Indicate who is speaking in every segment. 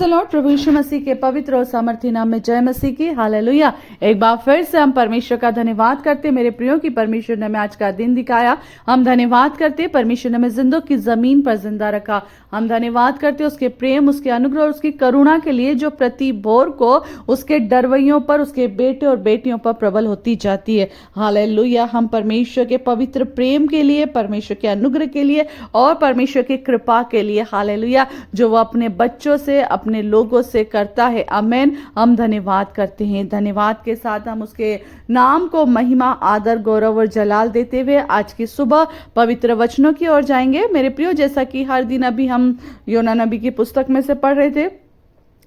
Speaker 1: The Lord. प्रभु यीशु मसीह के पवित्र और सामर्थी नाम में जय मसीह की। हालेलुया। एक बार फिर से हम परमेश्वर का धन्यवाद करते मेरे प्रियो की परमेश्वर ने हमें आज का दिन दिखाया। हम धन्यवाद करते परमेश्वर ने हमें जिंदों की जमीन पर जिंदा रखा। हम धन्यवाद करते उसके प्रेम, उसके अनुग्रह और उसकी करुणा के लिए जो प्रति भोर को उसके डरवैयों पर, उसके बेटे और बेटियों पर प्रबल होती जाती है। हालेलुया। हम परमेश्वर के पवित्र प्रेम के लिए, परमेश्वर के अनुग्रह के लिए और परमेश्वर की कृपा के लिए, हालेलुया, जो वो अपने बच्चों से, अपने लोगों से करता है। आमेन। हम धन्यवाद करते हैं। धन्यवाद के साथ हम उसके नाम को महिमा, आदर, गौरव और जलाल देते हुए आज की सुबह पवित्र वचनों की ओर जाएंगे मेरे प्रियो। जैसा कि हर दिन अभी हम योना नबी की पुस्तक में से पढ़ रहे थे,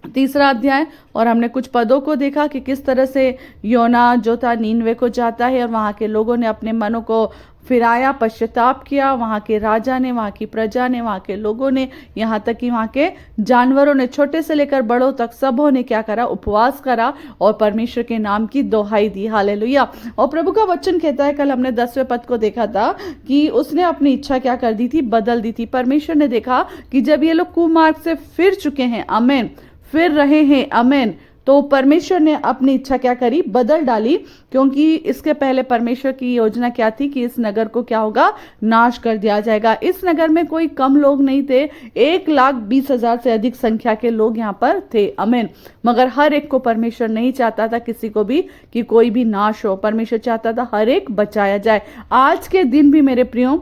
Speaker 1: 3रा अध्याय, और हमने कुछ पदों को देखा कि किस तरह से योना जो था नीनवे को जाता है और वहां के लोगों ने अपने मनों को फिराया, पश्चाताप किया। वहां के राजा ने, वहां की प्रजा ने, वहां के लोगों ने, यहाँ तक कि वहां के जानवरों ने, छोटे से लेकर बड़ों तक सबों ने क्या करा? उपवास करा और परमेश्वर के नाम की दोहाई दी। हालेलुया। और प्रभु का वचन कहता है, कल हमने 10वें पद को देखा था कि उसने अपनी इच्छा क्या कर दी थी? बदल दी थी। परमेश्वर ने देखा कि जब ये लोग कुमार्ग से फिर चुके हैं, आमेन, फिर रहे हैं, आमेन, तो परमेश्वर ने अपनी इच्छा क्या करी? बदल डाली। क्योंकि इसके पहले परमेश्वर की योजना क्या थी कि इस नगर को क्या होगा? नाश कर दिया जाएगा। इस नगर में कोई कम लोग नहीं थे, 1,20,000 से अधिक संख्या के लोग यहाँ पर थे, आमीन। मगर हर एक को परमेश्वर नहीं चाहता था किसी को भी कि कोई भी नाश हो। परमेश्वर चाहता था हर एक बचाया जाए। आज के दिन भी मेरे प्रियो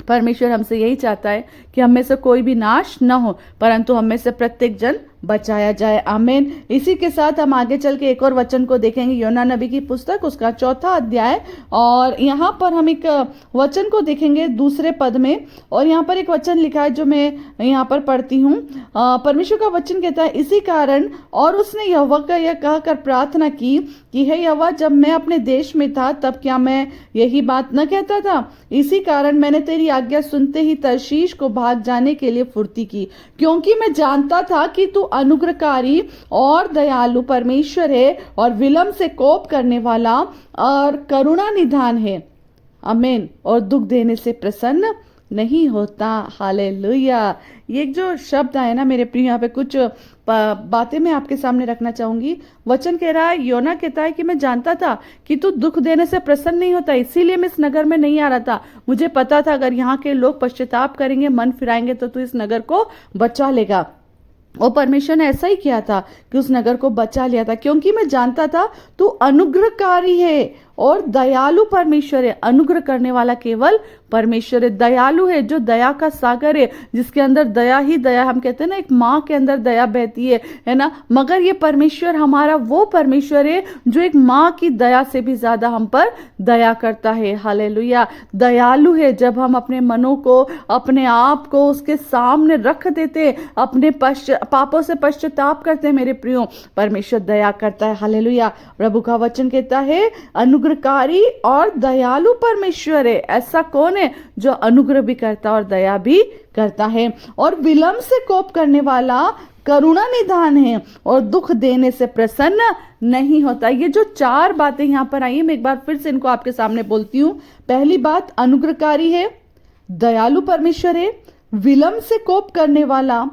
Speaker 1: परमेश्वर हमसे यही चाहता है कि हम में से कोई भी नाश न हो, परंतु हम में से प्रत्येक जन बचाया जाए, आमीन। इसी के साथ हम आगे चल के एक और वचन को देखेंगे, योना नबी की पुस्तक, उसका 4था अध्याय, और यहाँ पर हम एक वचन को देखेंगे 2 पद में। और यहाँ पर एक वचन लिखा है जो मैं यहाँ पर पढ़ती हूँ। परमेश्वर का वचन कहता है, इसी कारण और उसने यहोवा का यह कहकर प्रार्थना की कि हे यहोवा, जब मैं अपने देश में था तब क्या मैं यही बात न कहता था? इसी कारण मैंने तेरी आज्ञा सुनते ही तर्शीश को भाग जाने के लिए फुर्ती की, क्योंकि मैं जानता था कि तू अनुग्रहकारी और दयालु परमेश्वर है और विलंब से कोप करने वाला और करुणा निधान है, आमीन, और दुख देने से प्रसन्न नहीं होता। हालेलुया। ये जो शब्द आए ना मेरे प्रिय, यहाँ पे कुछ बातें मैं आपके सामने रखना चाहूंगी। वचन कह रहा है, योना कहता है कि मैं जानता था कि तू दुख देने से प्रसन्न नहीं होता, इसीलिए मैं इस नगर में नहीं आ रहा था। मुझे पता था अगर यहाँ के लोग पश्चाताप करेंगे, मन फिराएंगे, तो तू इस नगर को बचा लेगा। और परमेश्वर ने ऐसा ही किया था कि उस नगर को बचा लिया था, क्योंकि मैं जानता था तू अनुग्रहकारी है और दयालु परमेश्वर है। अनुग्रह करने वाला केवल परमेश्वर है। दयालु है, जो दया का सागर है, जिसके अंदर दया ही दया। हम कहते हैं ना, एक माँ के अंदर दया बहती है ना। मगर ये परमेश्वर हमारा वो परमेश्वर है जो एक माँ की दया से भी ज्यादा हम पर दया करता है। हालेलुया। दयालु है। जब हम अपने मनों को, अपने आप को उसके सामने रख देते, अपने पापों से पश्चाताप करते हैं मेरे प्रियो, परमेश्वर दया करता है। हालेलुया। प्रभु का वचन कहता है, अनुग्रहकारी और दयालु परमेश्वर है। ऐसा कौन है जो अनुग्रह भी करता और दया भी करता है? और विलंब से कोप करने वाला करुणा निधान है और दुख देने से प्रसन्न नहीं होता। ये जो 4 बातें यहां पर आई, मैं एक बार फिर से इनको आपके सामने बोलती हूं। पहली बात, अनुग्रहकारी है, दयालु परमेश्वर है, विलंब से कोप करने वाला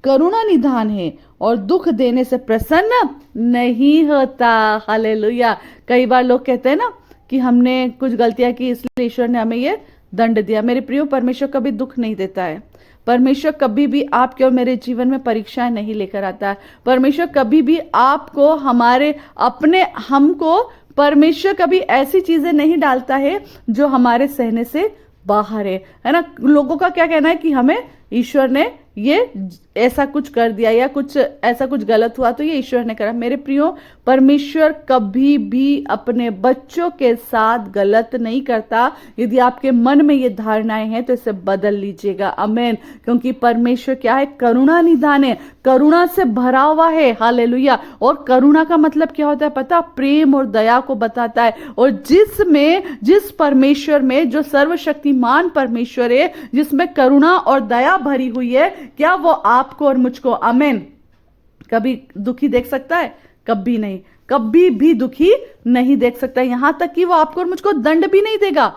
Speaker 1: करुणा निधान है और दुख देने से प्रसन्न नहीं होता। हालेलुया। कई बार लोग कहते हैं ना कि हमने कुछ गलतियां की इसलिए ईश्वर ने हमें ये दंड दिया। मेरे प्रियो, परमेश्वर कभी दुख नहीं देता है। परमेश्वर कभी भी आपके और मेरे जीवन में परीक्षाएं नहीं लेकर आता है। परमेश्वर कभी भी आपको, हमारे अपने हमको, परमेश्वर कभी ऐसी चीजें नहीं डालता है जो हमारे सहने से बाहर है ना। लोगों का क्या कहना है कि हमें ईश्वर ने ये ऐसा कुछ कर दिया या कुछ ऐसा कुछ गलत हुआ तो ये ईश्वर ने करा। मेरे प्रियो, परमेश्वर कभी भी अपने बच्चों के साथ गलत नहीं करता। यदि आपके मन में ये धारणाएं हैं तो इसे बदल लीजिएगा, आमीन। क्योंकि परमेश्वर क्या है? करुणा निधान है, करुणा से भरा हुआ है। हालेलुया। और करुणा का मतलब क्या होता है पता? प्रेम और दया को बताता है। और जिस परमेश्वर में, जो सर्वशक्तिमान परमेश्वर है, जिसमें करुणा और दया भरी हुई है, क्या वो आपको और मुझको, आमीन, कभी दुखी देख सकता है? कभी नहीं, कभी भी दुखी नहीं देख सकता। यहां तक कि वो आपको और मुझको दंड भी नहीं देगा।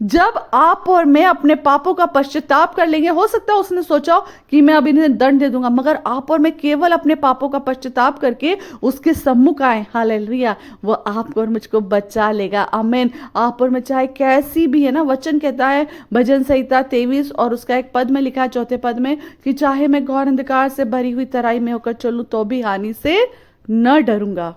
Speaker 1: जब आप और मैं अपने पापों का पश्चाताप कर लेंगे, हो सकता है उसने सोचा हो कि मैं अभी इन्हें दंड दे दूंगा, मगर आप और मैं केवल अपने पापों का पश्चाताप करके उसके सम्मुख आए, हालेलुया, वो आपको और मुझको बचा लेगा। आमीन। आप और मैं चाहे कैसी भी है ना, वचन कहता है भजन संहिता 23 और उसका एक पद में लिखा है, चौथे पद में, कि चाहे मैं घोर अंधकार से भरी हुई तराई में होकर चलूं तो भी हानि से न डरूंगा,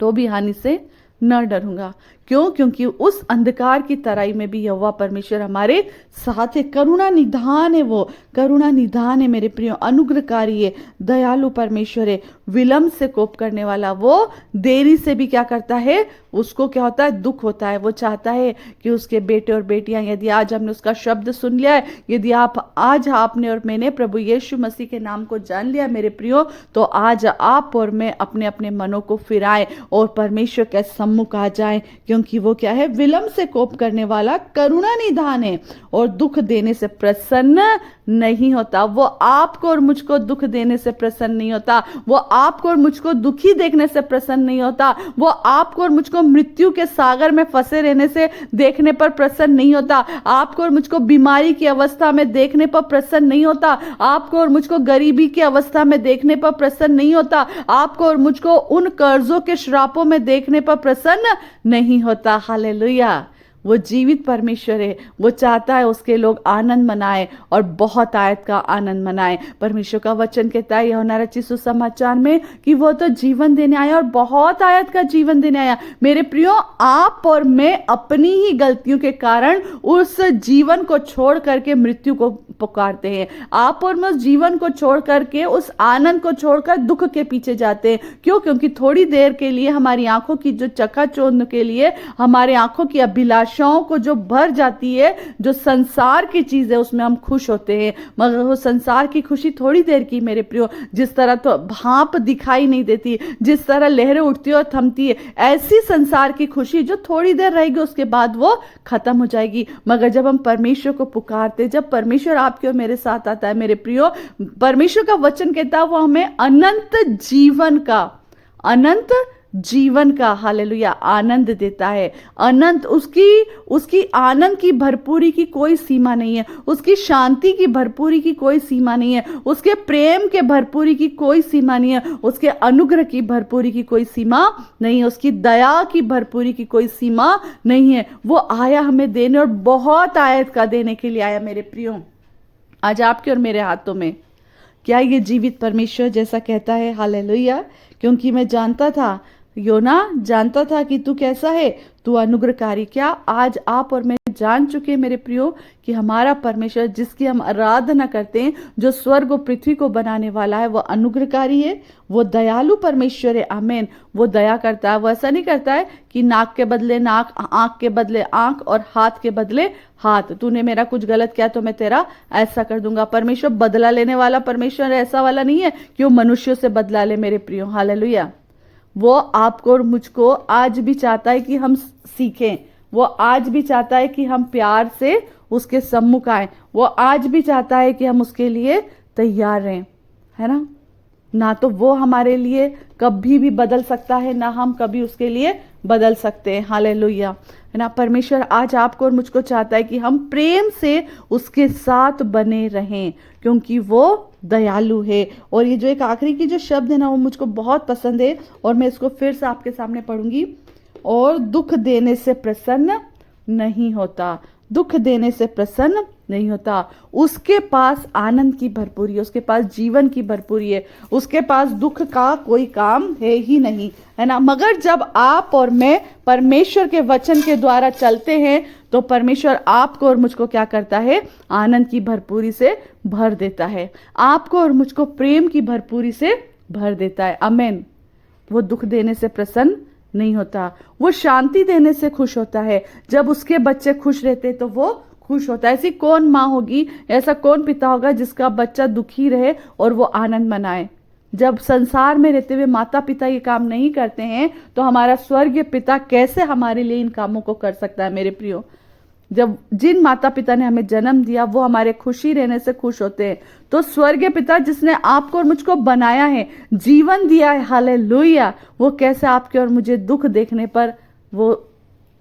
Speaker 1: तो भी हानि से न डरूंगा। क्यों? क्योंकि उस अंधकार की तराई में भी यहोवा परमेश्वर हमारे साथ है। करुणा निधान है, वो करुणा निधान है मेरे प्रियो, अनुग्रहकारी है, दयालु परमेश्वर है, विलंब से कोप करने वाला। वो देरी से भी क्या करता है, उसको क्या होता है, दुख होता है। वो चाहता है कि उसके बेटे और बेटियां, यदि आज हमने उसका शब्द सुन लिया है, यदि आज आपने और मैंने प्रभु यीशु मसीह के नाम को जान लिया मेरे प्रियो, तो आज आप और मैं अपने अपने मनों को फिराएं और परमेश्वर के सम्मुख आ जाएं, क्योंकि वो क्या है, विलंब से कोप करने वाला, करुणा निधान है और दुख देने से प्रसन्न नहीं होता। वो आपको और मुझको दुख देने से प्रसन्न नहीं होता, वो आपको और मुझको दुखी देखने से प्रसन्न नहीं होता, वो आपको और मुझको मृत्यु के सागर में फंसे रहने से देखने पर प्रसन्न नहीं होता, आपको और मुझको बीमारी की अवस्था में देखने पर प्रसन्न नहीं होता, आपको और मुझको गरीबी की अवस्था में देखने पर प्रसन्न नहीं होता, आपको और मुझको उन कर्जों के श्रापों में देखने पर प्रसन्न नहीं होता। हालेलुया। वो जीवित परमेश्वर है, वो चाहता है उसके लोग आनंद मनाएं और बहुत आयत का आनंद मनाएं। परमेश्वर का वचन कहता है यूहन्ना रचित सुसमाचार में कि वो तो जीवन देने आया और बहुत आयत का जीवन देने आया। मेरे प्रियो, आप और मैं अपनी ही गलतियों के कारण उस जीवन को छोड़ करके मृत्यु को पुकारते हैं। आप और मैं उस जीवन को छोड़ करके, उस आनंद को छोड़कर दुख के पीछे जाते हैं। क्यों? क्योंकि थोड़ी देर के लिए हमारी आंखों की जो चकाचौंध के लिए हमारे आंखों की अभिलाषाओं को जो भर जाती है, जो संसार की चीज है, उसमें हम खुश होते हैं, मगर वो संसार की खुशी थोड़ी देर की मेरे प्रियो। जिस तरह तो भाप दिखाई नहीं देती, जिस तरह लहरें उठती और थमती है, ऐसी संसार की खुशी जो थोड़ी देर रहेगी, उसके बाद वो खत्म हो जाएगी। मगर जब हम परमेश्वर को पुकारते, जब परमेश्वर आपके और मेरे साथ आता है मेरे प्रियो, परमेश्वर का वचन कहता है वो हमें अनंत जीवन का हालेलुया आनंद देता है। अनंत, उसकी आनंद की भरपूरी की कोई सीमा नहीं है, उसकी शांति की भरपूरी की कोई सीमा नहीं है, उसके प्रेम के भरपूरी की कोई सीमा नहीं है, उसके अनुग्रह की भरपूरी की कोई सीमा नहीं है, उसकी दया की भरपूरी की कोई सीमा नहीं है। वो आया हमें देने और बहुत आयत का देने के लिए आया मेरे प्रियो। आज आपके और मेरे हाथों में क्या ये जीवित परमेश्वर जैसा कहता है, हालेलुया। क्योंकि मैं जानता था, योना जानता था कि तू कैसा है, तू अनुग्रहकारी। क्या आज आप और मैं जान चुके हैं मेरे प्रियो कि हमारा परमेश्वर जिसकी हम आराधना करते हैं, जो स्वर्ग और पृथ्वी को बनाने वाला है, वो अनुग्रहकारी है, वो दयालु परमेश्वर है। आमीन। वो दया करता है, वो ऐसा नहीं करता है कि नाक के बदले नाक, आंख के बदले आंख और हाथ के बदले हाथ। तूने मेरा कुछ गलत किया तो मैं तेरा ऐसा कर दूंगा। परमेश्वर बदला लेने वाला परमेश्वर ऐसा वाला नहीं है कि वो मनुष्यों से बदला ले मेरे प्रियो। हालेलुया। वो आपको और मुझको आज भी चाहता है कि हम सीखें, वो आज भी चाहता है कि हम प्यार से उसके सम्मुख आए, वो आज भी चाहता है कि हम उसके लिए तैयार रहें, है ना। ना तो वो हमारे लिए कभी भी बदल सकता है, ना हम कभी उसके लिए बदल सकते हैं। हालेलुया, है ना। परमेश्वर आज आपको और मुझको चाहता है कि हम प्रेम से उसके साथ बने रहें, क्योंकि वो दयालु है। और ये जो एक आखिरी की जो शब्द है ना, वो मुझको बहुत पसंद है और मैं इसको फिर से आपके सामने पढ़ूंगी। और दुख देने से प्रसन्न नहीं होता, दुख देने से प्रसन्न नहीं होता। उसके पास आनंद की भरपूरी है, उसके पास जीवन की भरपूरी है, उसके पास दुख का कोई काम है ही नहीं, है ना। मगर जब आप और मैं परमेश्वर के वचन के द्वारा चलते हैं, तो परमेश्वर आपको और मुझको क्या करता है, आनंद की भरपूरी से भर देता है, आपको और मुझको प्रेम की भरपूरी से भर देता है। आमीन। वो दुख देने से प्रसन्न नहीं होता, वो शांति देने से खुश होता है। जब उसके बच्चे खुश रहते तो वो खुश होता है। ऐसी कौन माँ होगी, ऐसा कौन पिता होगा जिसका बच्चा दुखी रहे और वो आनंद मनाए। जब संसार में रहते हुए माता पिता ये काम नहीं करते हैं, तो हमारा स्वर्गीय पिता कैसे हमारे लिए इन कामों को कर सकता है मेरे प्रियो। जब जिन माता पिता ने हमें जन्म दिया वो हमारे खुशी रहने से खुश होते हैं, तो स्वर्गीय पिता जिसने आपको और मुझको बनाया है, जीवन दिया है, हालेलुया, वो कैसे आपके और मुझे दुख देखने पर वो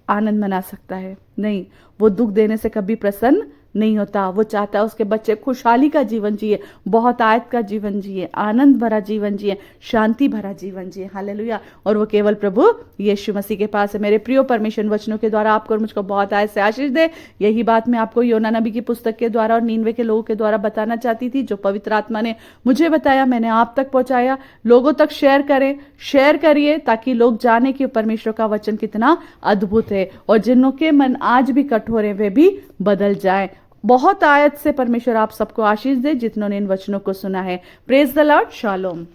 Speaker 1: आनंद मना सकता है? नहीं, वो दुख देने से कभी प्रसन्न नहीं होता। वो चाहता है उसके बच्चे खुशहाली का जीवन जिए, बहुत आयत का जीवन जिए, आनंद भरा जीवन जिए, शांति भरा जीवन जिए। हालेलुया। और वो केवल प्रभु यीशु मसीह के पास है। मेरे प्रिय परमेश्वर वचनों के द्वारा आपको और मुझको बहुत आयत से आशीष दे। यही बात मैं आपको योना नबी की पुस्तक के द्वारा और नीनवे के लोगों के द्वारा बताना चाहती थी, जो पवित्र आत्मा ने मुझे बताया, मैंने आप तक पहुंचाया। लोगों तक शेयर करें, शेयर करिए, ताकि लोग जाने कि परमेश्वर का वचन कितना अद्भुत है और जिनों के मन आज भी कठोर है वे भी बदल जाए। बहुत आयत से परमेश्वर आप सबको आशीष दे जितनों ने इन वचनों को सुना है। Praise the Lord. शालोम।